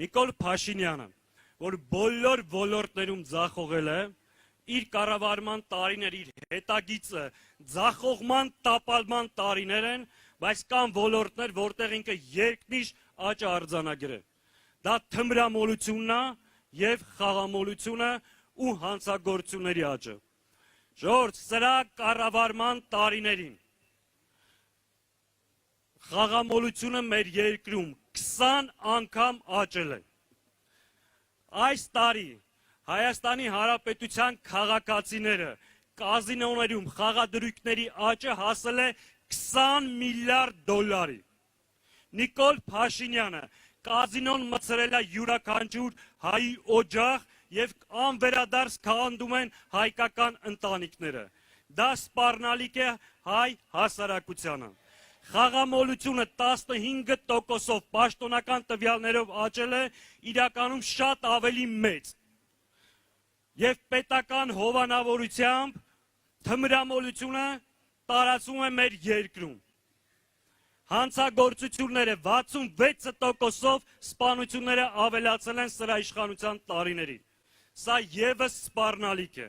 Նիկոլ Փաշինյանը, որ բոլոր ոլորտներում ձախողել է, իր կառավարման տարիներ, իր հետագիծը ձախողման տապալման տարիներ են, բայց կան ոլորտներ, որտեղ ինքը երկնիշ աճ արձանագրել։ Դա թմրամոլությունն է եւ խաղամոլությունը ու հանցագործությունների աճը։ Ժողովուրդ, սրա կառավարման տարիներին խաղամոլությունը մեր երկրում 20 անգամ աճել է։ Այս տարի Հայաստանի Հանրապետության քաղաքացիները կազինոներում խաղադրույքների աճը հասել է 20 միլիարդ դոլարի։ Նիկոլ Փաշինյանը կազինոն մցրել է յուրաքանչյուր հայի օջախ եւ անվերադարձ քանդում են հայկական ընտանիքները։ Դա սպառնալիք է հայ հասարակությանը։ Խաղամոլությունը 15%-ով պաշտոնական տվյալներով աճել է, իրականում շատ ավելի մեծ։ Եվ պետական հովանավորությամբ թմրամոլությունը տարածվում է մեր երկրում։ Հանցագործությունները 66%-ով սպանությունները ավելացել են սրա իշխանության տարիներին։ Սա եւս սպառնալիք է։